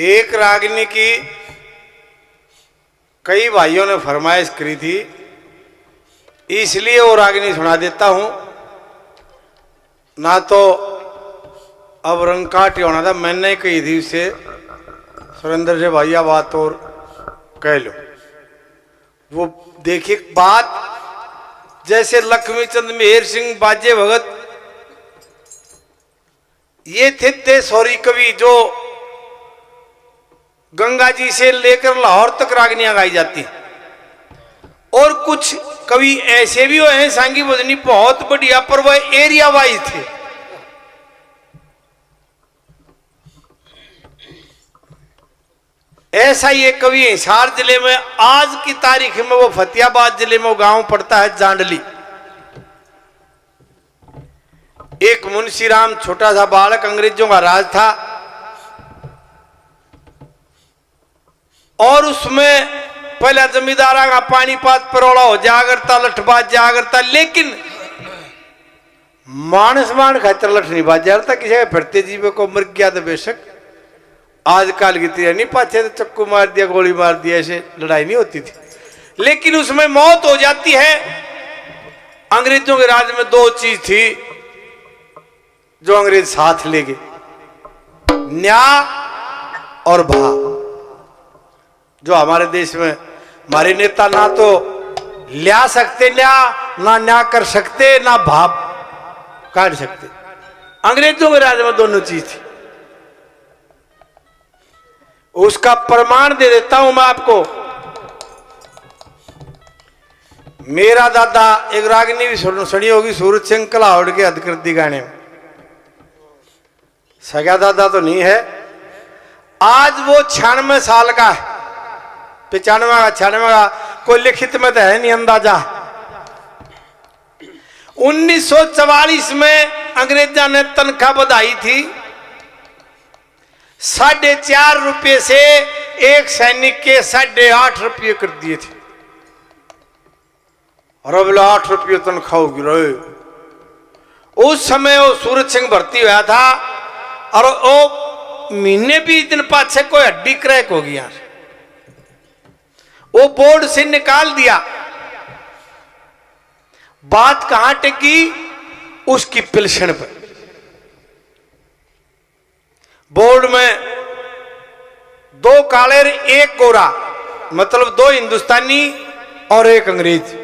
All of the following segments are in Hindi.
एक रागिनी की कई भाइयों ने फरमाइश करी थी, इसलिए वो रागिनी सुना देता हूं। ना तो अब रंग काट होना था, मैंने कही थी उससे सुरेंद्र से भैया बात और कह लो। वो देखिए बात जैसे लक्ष्मी चंद मेहर सिंह बाजे भगत ये थे सौरी कवि जो गंगा जी से लेकर लाहौर तक रागनियां गाई जाती हैं। और कुछ कवि ऐसे भी हुए हैं सांगी भजनी बहुत बढ़िया, पर वह एरिया वाइज थे। ऐसा ही एक कवि हिसार जिले में आज की तारीख में, वो फतेहाबाद जिले में वो गांव पड़ता है जांडली। एक मुंशीराम छोटा सा बालक, अंग्रेजों का राज था और उसमें पहला जमींदारा का पानीपात परोड़ा हो जागरता लठबाज जागरता, लेकिन मानस मान खातर लठ नहीं बाज जाता। किसी फिरते जीवे को मर गया तो बेशक आजकल की तरह नहीं, पाछे तो चक्कू मार दिया गोली मार दिया, ऐसे लड़ाई नहीं होती थी, लेकिन उसमें मौत हो जाती है। अंग्रेजों के राज में दो चीज थी जो अंग्रेज साथ ले गए, न्याय और भा। जो हमारे देश में हमारे नेता ना तो ल्या सकते न्याय, ना न्याय कर सकते, ना भाव काट सकते। अंग्रेजों के राज में दोनों चीज थी। उसका प्रमाण दे देता हूं मैं आपको। मेरा दादा, एक रागिनी भी सुनी होगी, सूरज सिंह कलावड़ के हदकर्दी गाने में, सगा दादा तो नहीं है। आज वो 96 साल का है, 95 का 96 का, कोई लिखित में तो है नहीं अंदाजा। 1944 में अंग्रेजा ने तनख्वाह बढ़ाई थी 4.5 से एक सैनिक के 8.5 कर दिए थे। और अब 8 रुपये तनख्वाह गिरे। उस समय वो सूरज सिंह भर्ती हुआ था और वो महीने 20 दिन पाछे कोई हड्डी क्रैक हो गया, वो बोर्ड से निकाल दिया। बात कहां टिकी? उसकी पेंशन पर। बोर्ड में 2 काले एक गोरा, मतलब 2 हिंदुस्तानी और एक अंग्रेज।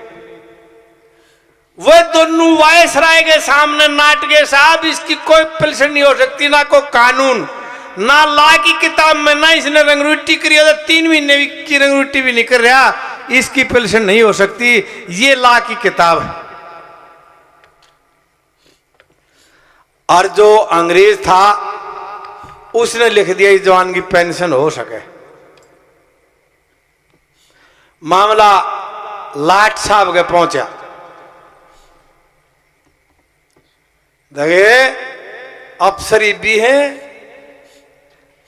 वह दोनों वायसराय के सामने नाट गए, साहब इसकी कोई पेंशन नहीं हो सकती, ना कोई कानून, ना ला की किताब में, ना इसने रंगरूटी करी, 3 महीने की रंगरूटी भी नहीं कर रहा, इसकी पेंशन नहीं हो सकती, ये ला की किताब है। और जो अंग्रेज था उसने लिख दिया इस जवान की पेंशन हो सके। मामला लाट साहब के पहुंचा। देखे अफसरी भी हैं,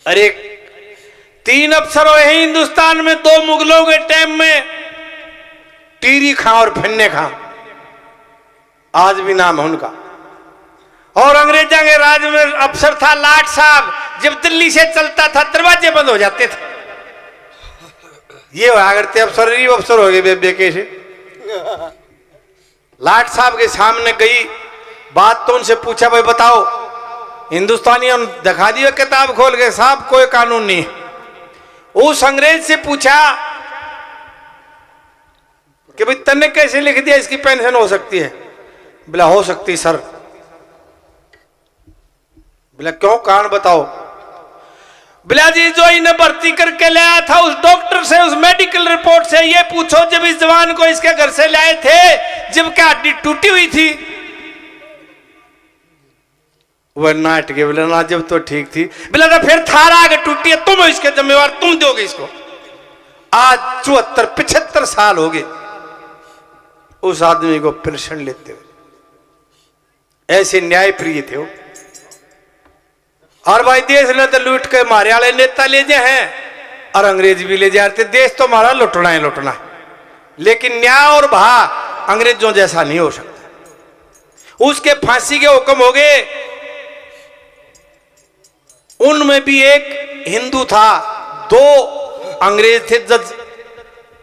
अरे 3 अफसर हुए हैं हिंदुस्तान में, 2 मुगलों के टाइम में, टीरी खां और फन्ने खां, आज भी नाम है उनका। और अंग्रेजा के राज में अफसर था लाट साहब, जब दिल्ली से चलता था दरवाजे बंद हो जाते थे। ये हुआ करते अफसर, ही अफसर हो गए बेबे कैसे। लाट साहब के सामने गई बात, तो उनसे पूछा भाई बताओ, हिंदुस्तानियों दिखा दिया किताब खोल के, साहब कोई कानून नहीं। उस अंग्रेज से पूछा कि भाई तन्ने कैसे लिख दिया इसकी पेंशन हो सकती है? बोला हो सकती सर। बोला क्यों, कारण बताओ। बोला जी जो इन्हें भर्ती करके लाया था उस डॉक्टर से, उस मेडिकल रिपोर्ट से ये पूछो जब इस जवान को इसके घर से लाए थे जब क्या हड्डी टूटी हुई थी? वह नाट के बोला ना जब तो ठीक थी। बोला तो फिर थारा आगे टूटी है, तुम इसके जिम्मेवार, तुम दोगे इसको। आज 74-75 साल हो गए उस आदमी को पेंशन लेते हुए। ऐसे न्याय प्रिय थे वो। और भाई देश ने तो लूट के मारे वाले नेता ले जाए हैं और अंग्रेज भी ले जाते। देश तो हमारा लुटना है, लुटना है, लेकिन न्याय और भा अंग्रेजों जैसा नहीं हो सकता। उसके फांसी के हुक्म हो गए, उनमें भी एक हिंदू था, 2 अंग्रेज थे जज,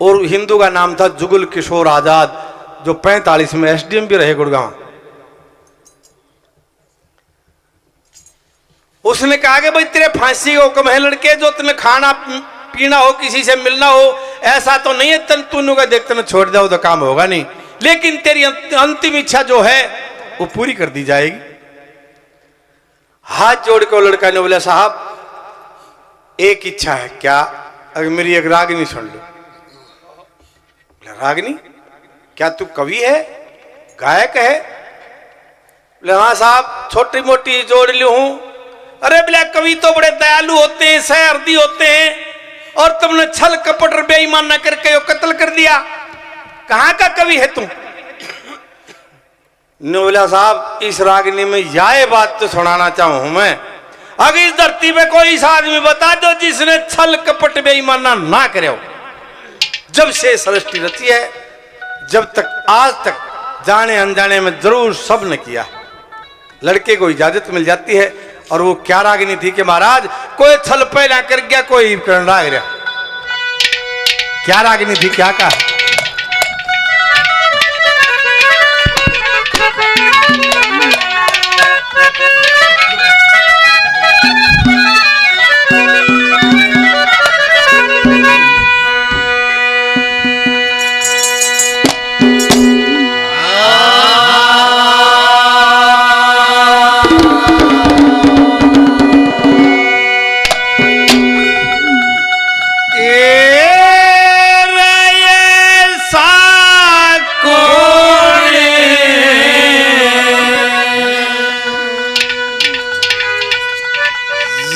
और हिंदू का नाम था जुगल किशोर आजाद, जो 45 में एसडीएम भी रहे गुड़गांव। उसने कहा कि भाई तेरे फांसी का हुक्म है लड़के, जो तुम्हें खाना पीना हो, किसी से मिलना हो, ऐसा तो नहीं है तूने का देख तूने छोड़ दो तो काम होगा नहीं, लेकिन तेरी अंतिम इच्छा जो है वो पूरी कर दी जाएगी। हाथ जोड़ के लड़का ने बोला साहब एक इच्छा है। क्या? अगर मेरी एक रागनी सुन लो। रागनी? क्या तू कवि है, गायक है? बोले हाँ साहब छोटी मोटी जोड़ ली हूं। अरे बोले कवि तो बड़े दयालु होते हैं, सहृदय होते हैं, और तुमने छल कपट और बेईमान न करके कत्ल कर दिया, कहां का कवि है तुम? बोला साहब इस रागनी में यह बात तो सुनाना चाहूं मैं, अगर इस धरती पे कोई इस आदमी बता दो जिसने छल कपट बेईमाना ना करे हो। जब से सृष्टि रची है जब तक आज तक जाने अनजाने में जरूर सब ने किया। लड़के को इजाजत मिल जाती है, और वो क्या रागनी थी कि महाराज कोई छल पैदा कर गया, कोई राग रहा। क्या रागनी थी, क्या कहा?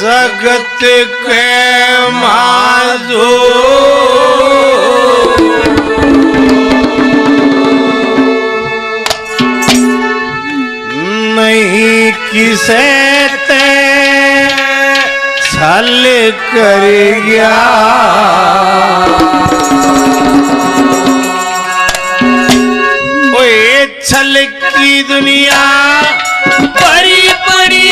जगत के माधो नहीं किसे ते छल कर गया, ओए छल की दुनिया बड़ी बड़ी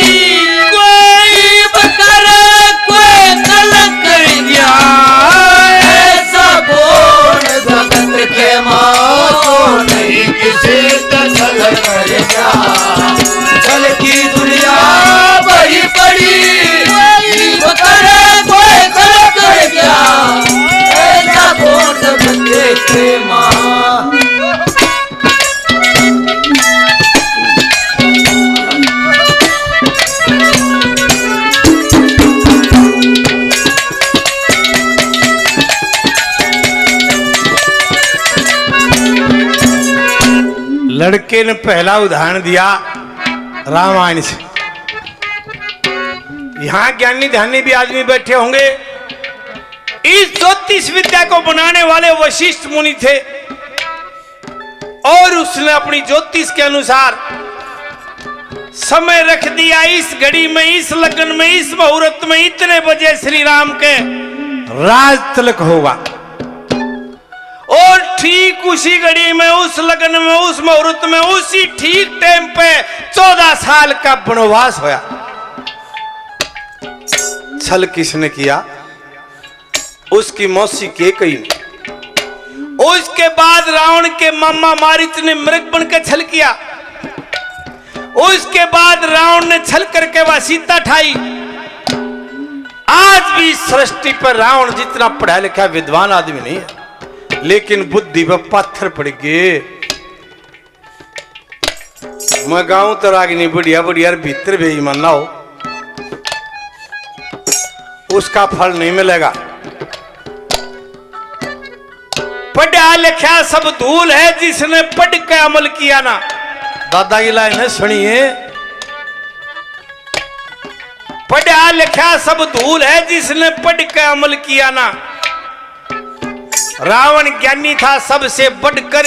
छल की दुनिया बड़ी बड़ी कोई कर गया, ऐसा कौन बंदे के मां। लड़के ने पहला उदाहरण दिया रामायण से। यहां ज्ञानी ध्यानी भी आदमी बैठे होंगे। इस ज्योतिष विद्या को बनाने वाले वशिष्ठ मुनि थे, और उसने अपनी ज्योतिष के अनुसार समय रख दिया। इस घड़ी में, इस लगन में, इस मुहूर्त में इतने बजे श्री राम के राज तिलक होगा, और ठीक उसी घड़ी में, उस लगन में, उस मुहूर्त में, उसी ठीक टाइम पे 14 साल का वनवास होया। छल किसने किया? उसकी मौसी केकई ने। उसके बाद रावण के मामा मारीच ने मृग बन के छल किया। उसके बाद रावण ने छल करके वह सीता ठाई। आज भी सृष्टि पर रावण जितना पढ़ा लिखा विद्वान आदमी नहीं है, लेकिन बुद्धि पर पत्थर पड़ गए। मैं गाऊं तो रागिनी बढ़िया बढ़िया भीतर बेईमान ना हो, उसका फल नहीं मिलेगा। पढ़ा लिखा सब धूल है, जिसने पढ़ के अमल किया ना। दादा की लाइन है, सुनिए। पढ़ा लिखा सब धूल है, जिसने पढ़ के अमल किया ना। रावण ज्ञानी था सबसे बढ़कर,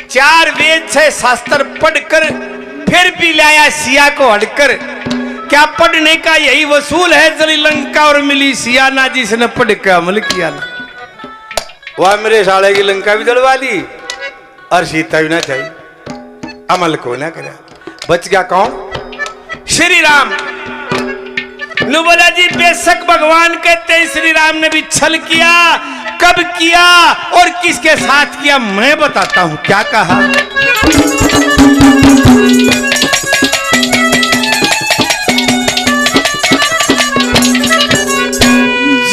4 वेद 6 शास्त्र पढ़कर फिर भी लाया सिया को हटकर। क्या पढ़ने का यही वसूल है? जली लंका और मिली सिया ना, जिसने पढ़ के अमल किया ना। वह मेरे साले की लंका भी जलवा ली और सीता भी ना चाहिए, अमल को ना करा। बच गया कौन? श्री राम। नु बोला जी बेशक भगवान कहते हैं श्री राम ने भी छल किया, कब किया और किसके साथ किया मैं बताता हूं। क्या कहा?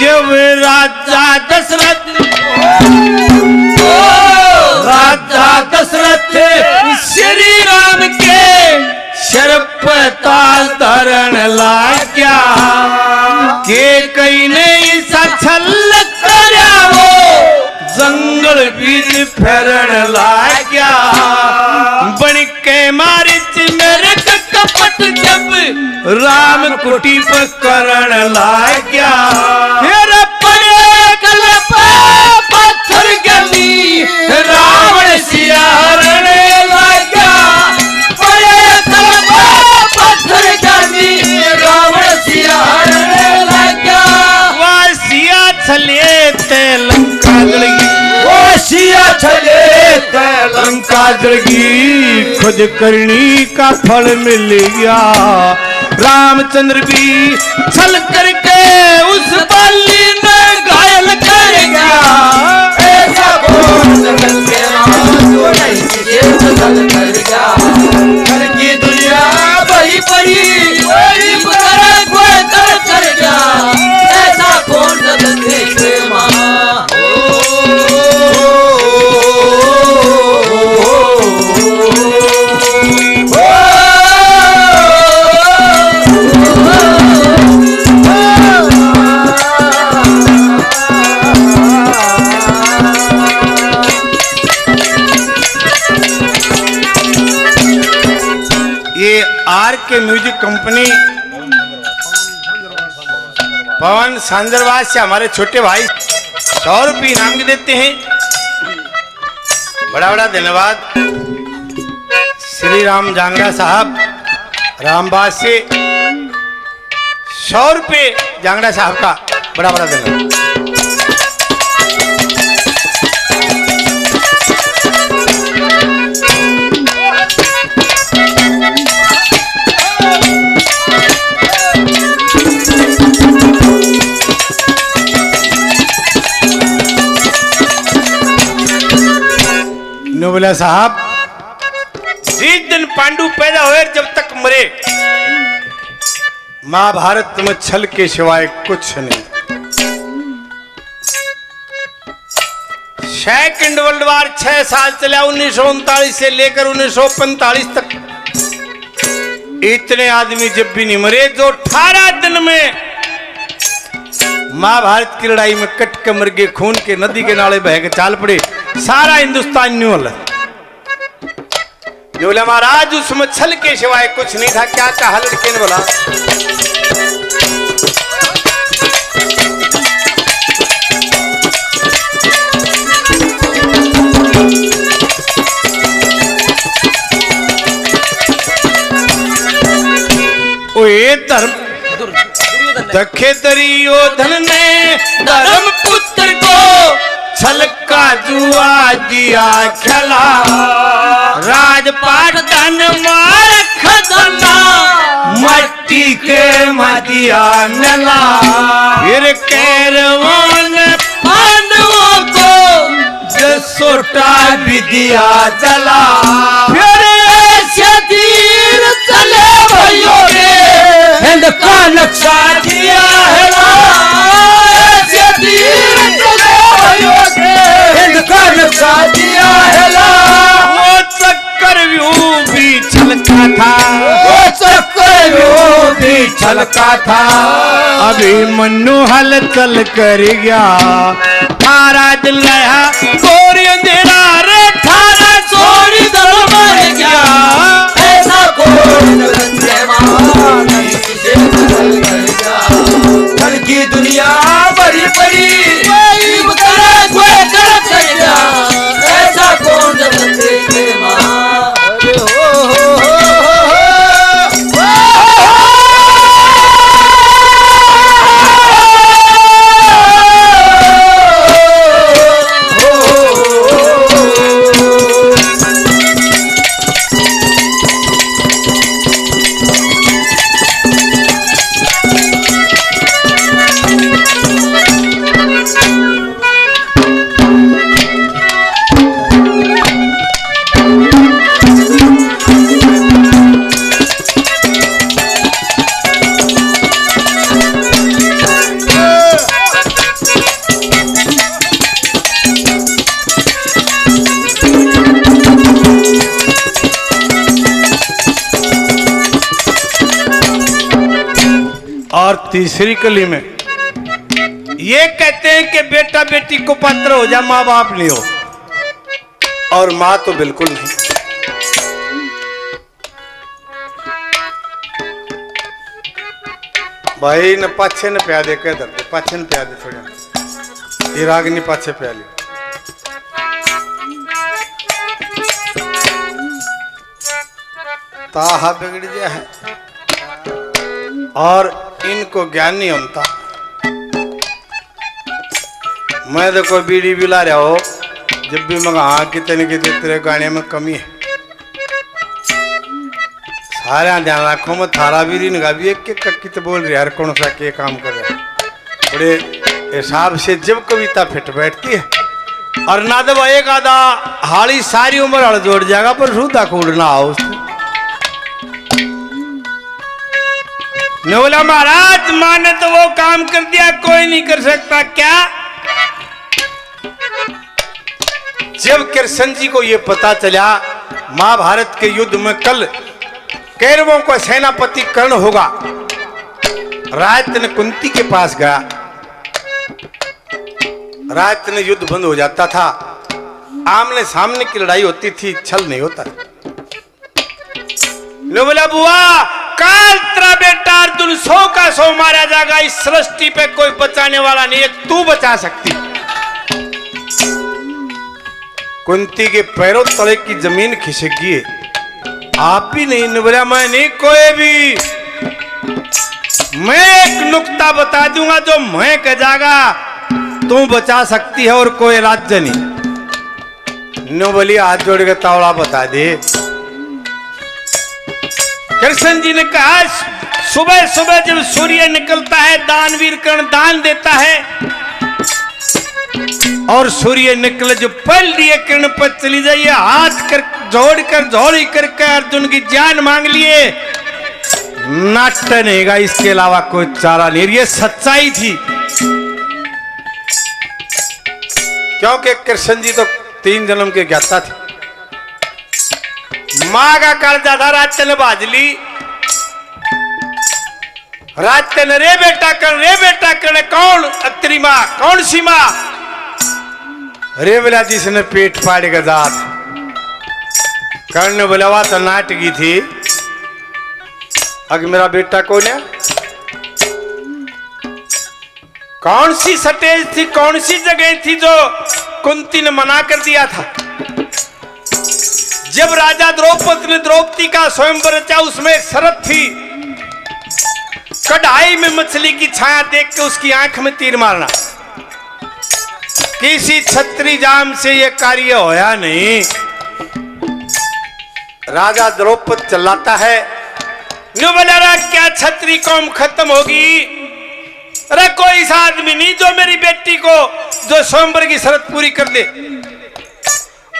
जब राजा दशरथ श्री राम के शर पर धरण लाग्या के कई ने ऐसा छल करया वो जंगल बीच फेरण लाग्या बन के मारे मेरे कपट जब राम कुटी पर करण लाग्या फिर पड़े कलप पत्थर गली रावण सियारण लाग्या पड़े कलप पत्थर गली रावण सियारण लाग्या वह सिया छले ते लंका जलगी वो सिया छले ते लंका जलगी खुद करनी का फल मिल गया रामचंद्र भी छल करके उस बाली ने घायल कर गया ऐसा बोल करके जो नहीं किसी छल कर गया घर की दुनिया बड़ी बड़ी कोई कर गया ऐसा कौन देखे मां आर के म्यूजिक कंपनी पवन सांजरवास से हमारे छोटे भाई 100 रुपये इनाम के देते हैं। बड़ा बड़ा धन्यवाद श्री राम जांगड़ा साहब रामबाग से 100 रुपये जांगड़ा साहब का बड़ा बड़ा धन्यवाद। बोला साहब जिस दिन पांडु पैदा हुए जब तक मरे महाभारत में छल के सिवाय कुछ नहीं। सेकंड वर्ल्ड वार 6 साल चला 1939 से लेकर 1945 तक। इतने आदमी जब भी नहीं मरे जो 18 दिन में महाभारत की लड़ाई में कट के मर गए, खून के नदी के नाले बह के चाल पड़े, सारा हिंदुस्तान न्यू वाला जो बोले महाराज उसमें छल के सिवाय कुछ नहीं था। क्या कहा लड़के ने बोला ओ ये धर्म दखे दुर्योधन ने धर्म पुत्र को छल का जुआ दिया खिला राजपाट धन मार खजाना मट्टी के मदिया नला फिर कैरवान पांडवों को जसोटा भी दिया जला फिर ऐसे तीर चले भाइयों ने हिंद का नक्शा दिया है ऐसे तीर चले भाइयों ने हिंद का नक्शा दिया है वो चक्रव्यूह भी छलका था वो चक्रव्यूह भी छलका था अभी मनु हल चल कर गया महाराज लया गोरी अंधेरा रे थारा सोरी दल मर गया ऐसा कौन धन की दुनिया बड़ी बड़ी ऐसा कौन देखे मां और तीसरी कली में ये कहते हैं कि बेटा बेटी को पात्र हो जा, माँ बाप नहीं हो। और माँ तो बिल्कुल नहीं। भाई न पाछे न प्या दे के दर्द पाछे न प्या दे थोड़ा ये रागनी पाछे प्या ली। ताहा बिगड़ गया है और इनको ज्ञान नहीं होता। मैं तो कोई बीड़ी भी ला रहा हो जब भी मैं हाँ कितने तेरे गाने में कमी है। सारे ध्यान रखो मैं थारा भी नहीं गा भी एक कित बोल रही यार कौन सा के काम कर रहा है। बड़े हिसाब से जब कविता फिट बैठती है और ना तो एक आधा हाड़ी सारी उम्र हड़ जोड़ जाएगा पर रूदा कूड़ना आओ उससे। ने बोला महाराज माँ ने तो वो काम कर दिया कोई नहीं कर सकता क्या। जब कृष्ण जी को ये पता चला महाभारत के युद्ध में कल कौरवों को सेनापति कर्ण होगा, राजन कुंती के पास गया। राजन युद्ध बंद हो जाता था, आमने सामने की लड़ाई होती थी, छल नहीं होता। लो बोला बुआ काल तेरा बेटा अर्जुन 100 का 100 मारा जाएगा, इस सृष्टि पे कोई बचाने वाला नहीं है, तू बचा सकती। कुंती के पैरों तले की जमीन खिसक गई। आप भी नहीं बोला मैं नहीं कोई भी, मैं एक नुक्ता बता दूंगा जो मैं कह जाएगा तू बचा सकती है और कोई राज्य नहीं। नो बोली हाथ जोड़ के तावड़ा बता दे। कृष्ण जी ने कहा सुबह सुबह जब सूर्य निकलता है दानवीर कर्ण दान देता है और सूर्य निकले जो पल दिए किरण पर चली जाइए, हाथ कर जोड़कर झोली करके अर्जुन की जान मांग लिए। नाट्य नहींगा, इसके अलावा कोई चारा नहीं। ये सच्चाई थी क्योंकि कृष्ण जी तो 3 जन्म के ज्ञाता थे। माँ का कर्जा था राजन ने बाजली, राजन रे बेटा कर कौन अत्री माँ कौन सी माँ रे बोला जिसने पेट फाड़ के जात। कर्ण बोला हुआ तो नाटकी थी, अगर मेरा बेटा कौन है, कौन सी स्टेज थी कौन सी जगह थी जो कुंती ने मना कर दिया था। जब राजा द्रौपदी ने द्रौपदी का स्वयंवर रचा उसमें एक शर्त थी, कढ़ाई में मछली की छाया देख के उसकी आंख में तीर मारना। किसी छत्री जाम से यह कार्य होया नहीं। राजा द्रौपदी चिल्लाता है बोला क्या छत्री कौम खत्म होगी, अरे कोई ऐसा आदमी नहीं जो मेरी बेटी को जो स्वयंवर की शर्त पूरी कर दे।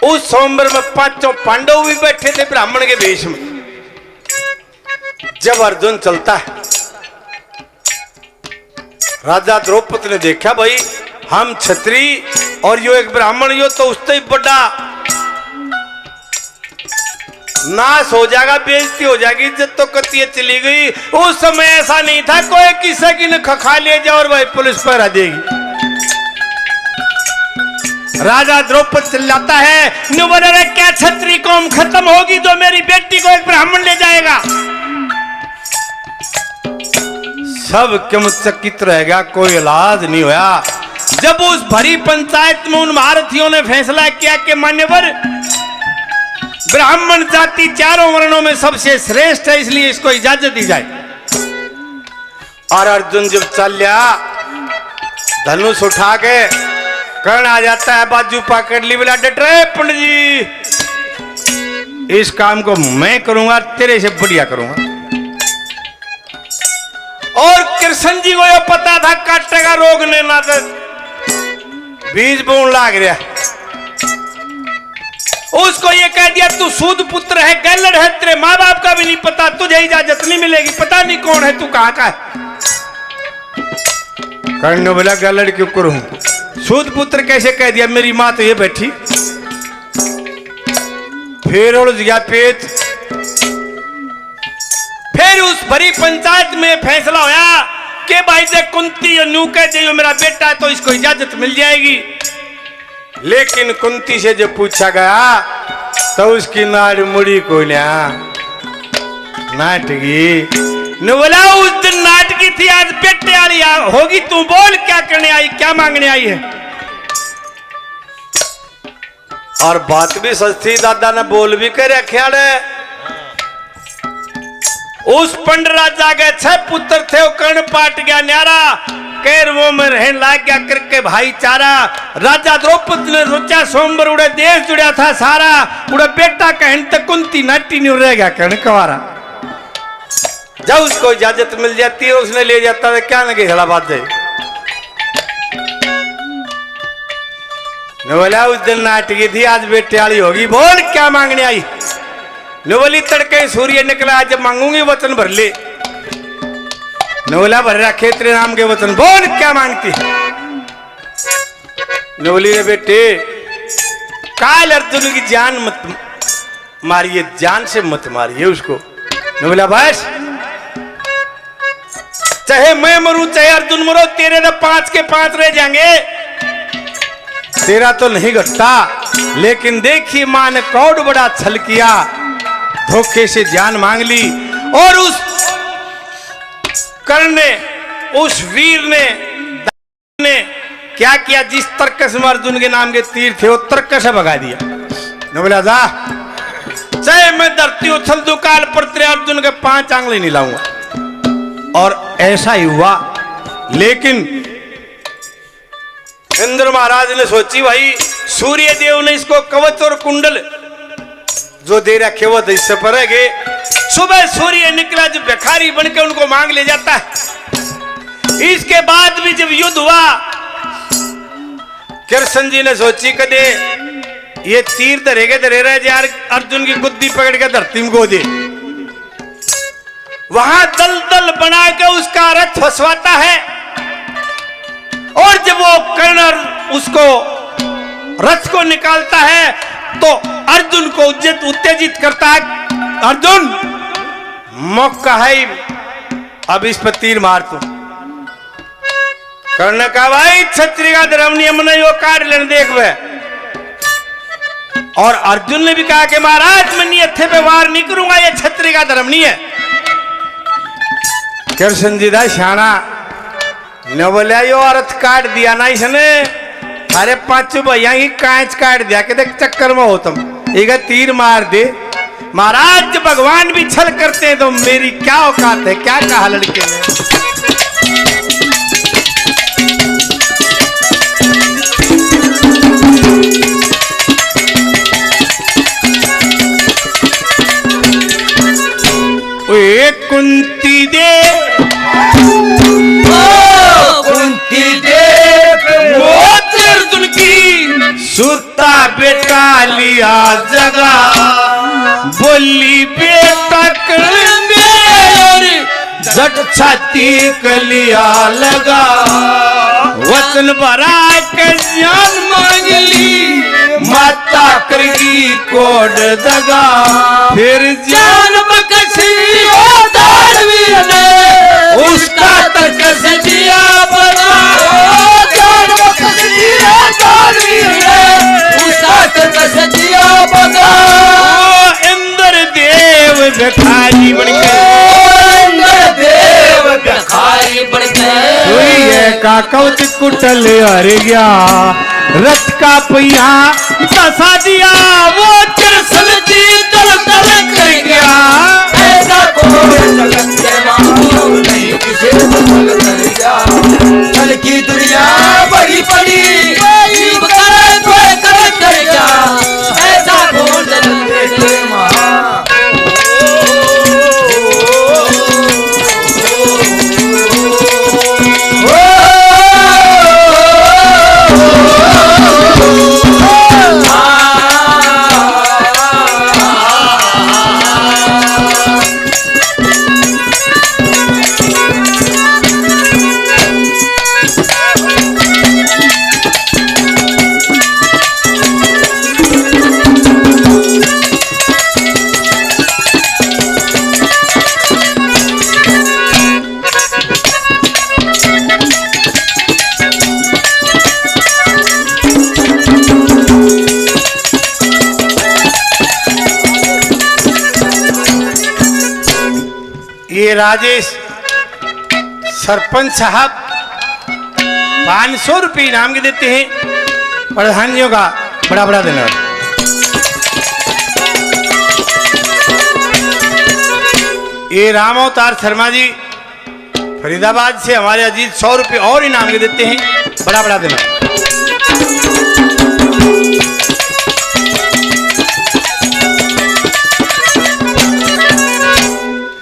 उस स्वयंवर में 5 पांडव भी बैठे थे ब्राह्मण के वेश में। जब अर्जुन चलता है राजा द्रौपदी ने देखा भाई हम छत्री और यो एक ब्राह्मण, यो तो उससे ही बड़ा नाश हो जाएगा, बेइज्जती हो जाएगी, इज्जत तो कतिये चली गई। उस समय ऐसा नहीं था कोई किसी की न खा ले जाए और वही पुलिस पर आ देगी। राजा द्रौपदी चिल्लाता है बोले क्या छत्री कौम खत्म होगी जो मेरी बेटी को एक ब्राह्मण ले जाएगा। सब क्यों चकित रहेगा, कोई इलाज नहीं होया। जब उस भरी पंचायत में उन महारथियों ने फैसला किया कि मान्यवर ब्राह्मण जाति 4 वर्णों में सबसे श्रेष्ठ है, इसलिए इसको इजाजत दी जाए। और अर्जुन जब चल लिया धनुष उठा के कर्ण आ जाता है, बाजू पकड़ ली, बोला डट रहे पंडित जी, इस काम को मैं करूंगा, तेरे से बढ़िया करूंगा। और कृष्ण जी को यह पता था काटेगा रोग ने ना तो बीज बोन लाग रहा। उसको ये कह दिया तू सूद पुत्र है, गैलड़ है, तेरे माँ बाप का भी नहीं पता, तुझे इजाजत नहीं मिलेगी, पता नहीं कौन है तू, कहां का है। कर्ण ने बोला गैलड़ क्यों करूं, सूद पुत्र कैसे कह दिया, मेरी माँ तो ये बैठी। फिर उड़ गया पेट। फिर उस भरी पंचायत में फैसला होया के भाई से कुंती न्यू कह दे मेरा बेटा है तो इसको इजाजत मिल जाएगी। लेकिन कुंती से जब पूछा गया तो उसकी नाड़ मुड़ी को नाटकी ने बोला उस दिन नाटकी थी, आज बेटे वाली होगी। तू बोल क्या करने आई, क्या मांगने आई है? और बात भी सच थी, दादा ने बोल भी कर रखे। उस पंड राजा के 6 पुत्र थे, वो कर्ण पाट गया न्यारा, कैर वो में रहने लाग गया करके भाईचारा। राजा द्रौपदी ने सोचा सोमवार उड़े देश जुड़ा था सारा, उड़े बेटा कहन तक कुंती नाटी नहीं रह गया कर्ण कवारा। जब उसको इजाजत मिल जाती है उसने ले जाता है, क्या लगे खड़ा बात है। बोला उस दिन नाटकी थी, आज बेटे वाली होगी। बोल क्या मांगने आई? बोली तड़के सूर्य निकला, आज जब मांगूंगी वचन भर ले। बोला भर रखे तेरे नाम के वचन, बोल क्या मांगती? बोली रे बेटे काल अर्जुन की जान मत मारिए, जान से मत मारिए उसको। बोला बस चाहे मैं मरूं चाहे अर्जुन मरो, तेरे तो 5 के 5 रह जाएंगे, तेरा तो नहीं घटता। लेकिन देखिए मां ने कौड़ बड़ा छल किया, धोखे से जान मांग ली। और उस कर्ण ने, उस वीर ने क्या किया? जिस तर्कस में अर्जुन के नाम के तीर थे वो तर्कस से भगा दिया। ने बोला जा चाहे मैं धरती उछल दूं, काल पर तेरे अर्जुन के 5 आंगली नहीं लाऊंगा। और ऐसा ही हुआ। लेकिन इंद्र महाराज ने सोची भाई सूर्य देव ने इसको कवच और कुंडल जो दे रखे वो तो इससे पर है। सुबह सूर्य निकला जो भिखारी बनकर उनको मांग ले जाता है। इसके बाद भी जब युद्ध हुआ, कृष्ण जी ने सोची कदे ये तीर धरेगे धरे रहे यार, अर्जुन की गुद्दी पकड़ के धरती में गोदे। वहां दल दल बना के उसका रथ फंसवाता है। और जब वो कर्ण उसको रथ को निकालता है तो अर्जुन को उत्तेजित करता है। अर्जुन मौका है, अब इस पर तीर मार तू। कर्ण का भाई क्षत्रिय का धर्म नियम नहीं, वो काट लेने देख वे। और अर्जुन ने भी कहा कि महाराज मैं नियथे पे वार नहीं करूंगा, ये क्षत्रिय का धर्म नहीं है। कृष्ण जी दा शाना न बोलिया यो औरत काट दिया ना इसने, अरे 5 भैया की कांच काट दिया कि चक्कर में हो तुम, एक तीर मार दे। महाराज भगवान भी छल करते हैं तो मेरी क्या औकात है? क्या कहा लड़के ने? कुंती दे कुंती देव अर्जुन की सुता बेटा लिया जगा, बोली बेटा झट छाती कलिया लगा। वचन भरा के जान मांग ली, माता करगी कोड दगा। फिर जान बकसी उसका तर्कस दिया बना, जान बकस दिया उसका तर्कस दिया बना। इंद्र देव भिखारी बन गए, इंद्र देव भिखारी बन गए। का कवच कुटल हर गया, रथ का पहिया दसा दिया, वो कृष्ण जी दल दल कर गया। ऐसा कोई जगत के मालूम नहीं किसे बदल कर गया। कल की दुनिया बड़ी बड़ी जीव करे कोई कर गया। ऐसा कौन जगत के मां राजेश सरपंच साहब 500 रुपये इनाम के देते हैं। प्रधानियों का बड़ा बड़ा धन्यवाद। ये राम अवतार शर्मा जी फरीदाबाद से हमारे अजीत 100 रुपये और इनाम के देते हैं। बड़ा बड़ा धन्यवाद।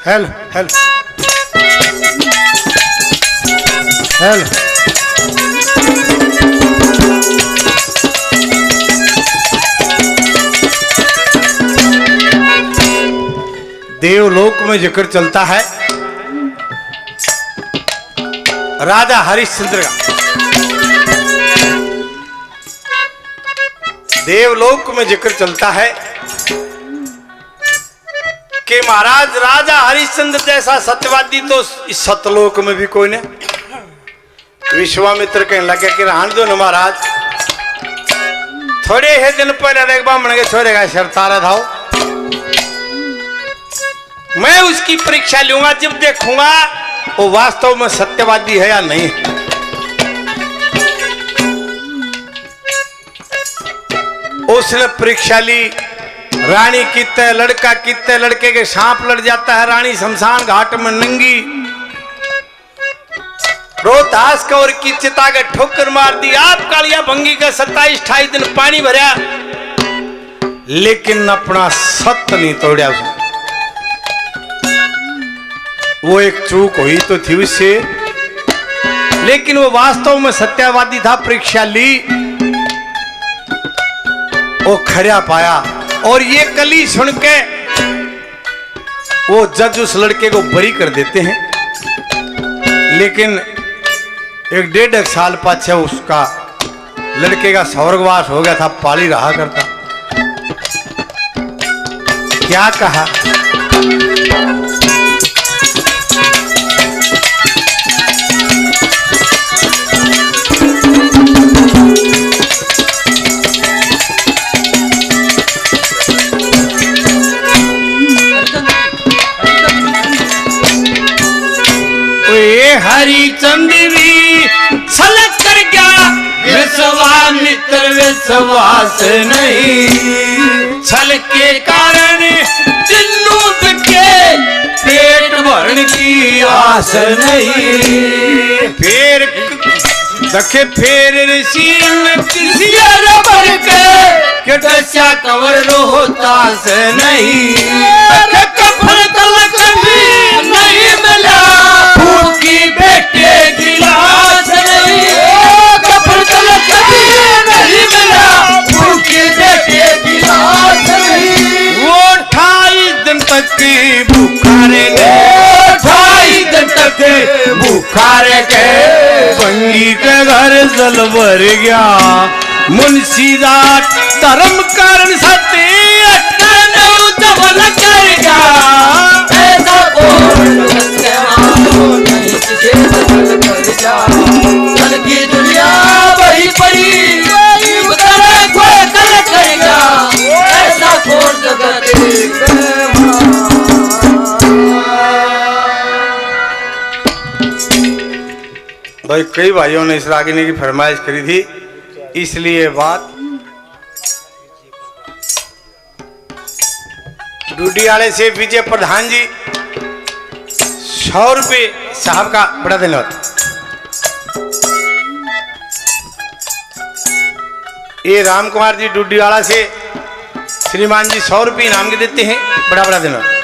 Hello hello hello. देवलोक में जिक्र चलता है राजा हरिश्चंद्र का। देवलोक में जिक्र चलता है कि महाराज राजा हरिश्चंद्र जैसा सत्यवादी तो इस सतलोक में भी कोई नहीं। विश्वामित्र कहने लगे कि रहन दो न महाराज, थोड़े ही दिन पहले एक ब्राह्मण के छोरे का शर्तारा था, मैं उसकी परीक्षा लूंगा, जब देखूंगा वो वास्तव में सत्यवादी है या नहीं। उसने परीक्षा ली, रानी कितने लड़का कितने लड़के के सांप लड़ जाता है, रानी शमशान घाट में नंगी रोहतास का और की चिता के ठोकर मार दी। आप कालिया भंगी का 27-28 दिन पानी भरा, लेकिन अपना सत्य नहीं तोड़ा उसने। वो एक चूक हुई तो थी उससे, लेकिन वो वास्तव में सत्यवादी था। परीक्षा ली, वो खरा पाया, और ये कली सुन के वो जज उस लड़के को बरी कर देते हैं। लेकिन 1-1.5 साल पाछे उसका लड़के का स्वर्गवास हो गया था, पाली रहा करता। क्या कहा? हरिचंद भी छलक कर गया, विश्वामित्र विश्वास नहीं। छल के कारण चिन्नू के पेट भरने की आस नहीं। फिर देखे फिर ऋषि किसी रबर के डसा कवर रोहतास नहीं। कफन तलक भी नहीं मिला, की बेटे गिलास नहीं। कफन तलक भी नहीं मिला, की बेटे गिलास नहीं। वो 28 दिन तक भूखा रहेंगे, 28 दिन तक भूखा रहेंगे। बंगी के घर जल भर गया, मुंशीदार धर्म कारण सत्य जबल करेगा। ऐसा कल की दुनिया बड़ी पड़ी करेगा, ऐसा कौन जगत। भाई कई भाइयों ने इस रागिनी की फरमाइश करी थी, इसलिए बात डूडियाले से विजय प्रधान जी 100 रुपये साहब का बड़ा धन्यवाद। ये राम कुमार जी डूडियाला से श्रीमान जी 100 रुपये इनाम के देते हैं। बड़ा बड़ा धन्यवाद।